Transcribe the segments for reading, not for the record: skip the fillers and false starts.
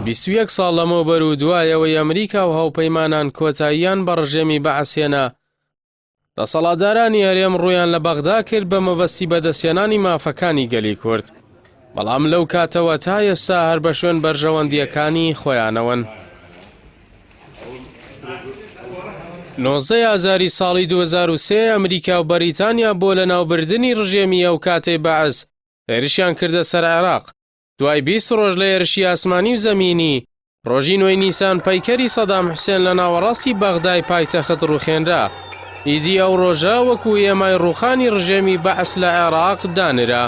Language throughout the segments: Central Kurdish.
21 ساڵ لەمەوبەر و دوایەوەی ئەمریکا و هاوپەیمانان کۆتاییان بە ڕژێمی بەعەسێنا، دەسەڵاتدارانی هەرێم ڕوویان لە بەغدا کرد بە مەبەستی بەدەستهێنانی مافەکانی گەلی کورد، بەڵام لەو کاتەوە تا ئێستا هەر بە شوێن بەرژەوەندیەکانی خۆیانەوەن. 19 ئازاری ساڵی 2003 ئەمریکا و بەریتانیا بۆ لەناوبردنی ڕژێمی ئەو کاتەی بەعەس هێرشیان کردە سەر عێراق. دوای 20 ڕۆژ لە هێرشی ئاسمانی و زەمینی، ڕۆژی 9 نیسان پەیکەری سەدام حوسێن لە ناوەڕاستی بەغدای پایتەخت ڕووخێنرا. ئیدی ئەو ڕۆژە وەکو هێمای ڕووخانی ڕژێمی بەعەس لە عێراق دانرا.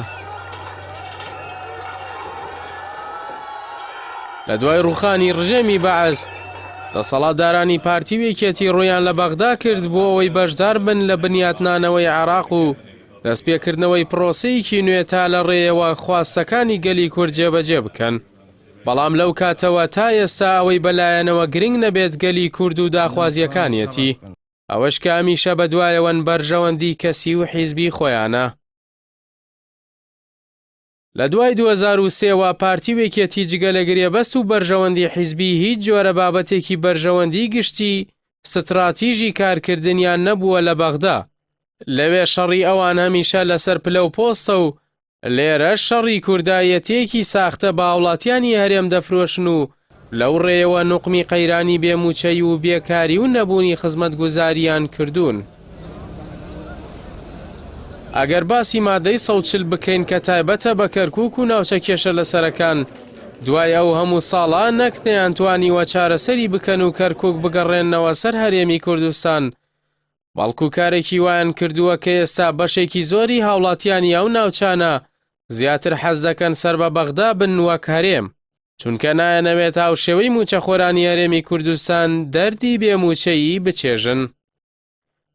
لە دوای ڕووخانی ڕژێمی بەعەس، دەسەڵاتدارانی پارتی وێکێتی ڕوویان لە بەغدا کرد بۆ ئەوەی بەشدار بن لە بنیاتنانەوەی عێراق و دەستپێکردنەوەی پرۆسەیەکی نوێ تا لە ڕێیەوە خواستەکانی گەلی کورد جێبەجێ بکەن. بەڵام لەو کاتەوە تا ئێستا ئەوەی بەلایەنەوە گرنگ نەبێت گەلی کورد و داخوازیەکانیەتی، ئەوەش کە هەمیشە بەدوایەوەن بەرژەوەندی کەسی و حیزبی خۆیانە. لە دوای 2003ەوە پارتی وێکێتی جگە لە گرێبەست و بەرژەوەندی حیزبی هیچ جۆرە بابەتێکی بەرژەوەندی گشتی ستراتیژی کارکردنیان نەبووە لە بەغدا. لەوێ شەڕی ئەوان هەمیشە لەسەر پلە و پۆستە و لێرە شەڕی کوردایەتێکی ساختە باوڵاتیانی هەرێم دەفرۆشن و لەو ڕێیەوە نوقمی قەیرانی بێموچەی و بێکاری و نەبوونی خزمەتگوزاریان کردوون. ئەگەر باسی مادەی 140 بکەین کە تایبەتە بە کەرکووک و ناوچە کێشە لەسەرەکان، دوای ئەو هەموو ساڵە نەک نەیانتوانیوە چارەسەری بکەن و کەرکووک بگەڕێنەوە سەر هەرێمی کوردستان، بەڵکو کارێکی وایان کردووە کە ئێستا بەشێکی زۆری هاوڵاتیانی ئەو ناوچانە زیاتر حەز دەکەن سەر بە بەغدا بن وەک هەرێم، چونکە نایەنەوێت هاوشێوەی موچەخۆرانی هەرێمی کوردستان دەردی بێموچەیی بچێژن.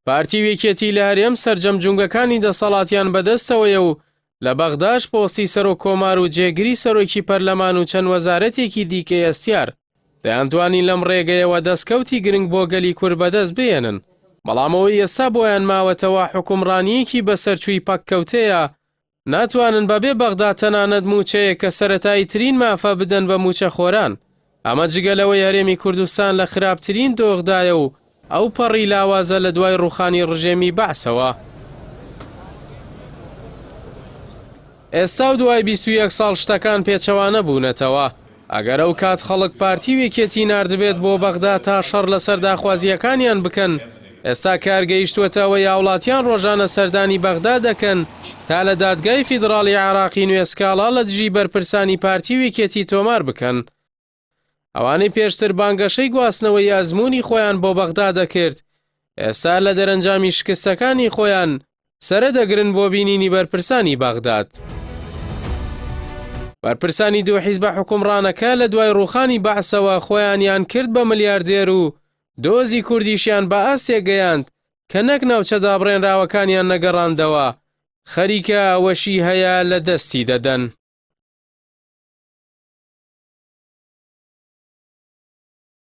پارتی وێکێتی لە هەرێم سەرجەم جونگەکانی دەسەڵاتیان بەدەستەوەیە و لە بەغداش پۆستی سەرۆک کۆمار و جێگری سەرۆکی پەرلەمان و چەند وەزارەتێکی دیکە ئێستیار دەیانتوانی لەم ڕێگەیەوە دەستکەوتی گرنگ بۆ گەلی کورد بەدەست بێنن، بەڵام ئەوەی ئێستا بۆیان ماوەتەوە حکومڕانیەکی بەسەرچووی پەککەوتەیە، ناتوانن بەبێ بەغدا تەنانەت موچەیە کە سەرەتایی ترین مافە بدەن بە موچەخۆران. ئەمە جگەلەوەی هەرێمی کوردستان لە خراپترین دۆخدایە و ئەو پەڕی لاوازە لە دوای ڕووخانی ڕژێمی بەعسەوە. ئێستا و دوای 21 ساڵ شتەکان پێچەوانە بوونەتەوە. ئەگەر ئەو کات خەڵک پارتی وێکێتی ناردبێت بۆ بەغدا تا شەڕ لەسەر داخوازیەکانیان بکەن، ئێستا کارگەیشتووەتەوەی هاوڵاتیان ڕۆژانە سەردانی بەغدا دەکەن تا لە دادگای فیدراڵی عێراقی نوێسکاڵا لە دژی بەرپرسانی پارتی وێکێتی تۆمار بکەن. ئەوانەی پێشتر بانگەشەی گواستنەوەی ئەزموونی خۆیان بۆ بەغدا دەکرد، ئێستا لە دەرەنجامی شکستەکانی خۆیان سەرە دەگرن بۆ بینینی بەرپرسانی بەغداد. بەرپرسانی دوو حیزبە حکومڕانەکە لە دوای ڕووخانی بەعسەوە خۆیانیان کرد بە ملیاردێر و دۆزی کوردیشیان بە ئاسێ گەیاند کە نەک ناوچە دابڕێنراوەکانیان نەگەڕاندەوە، خەریکە ئەوەشی هەیە لە دەستی دەدەن.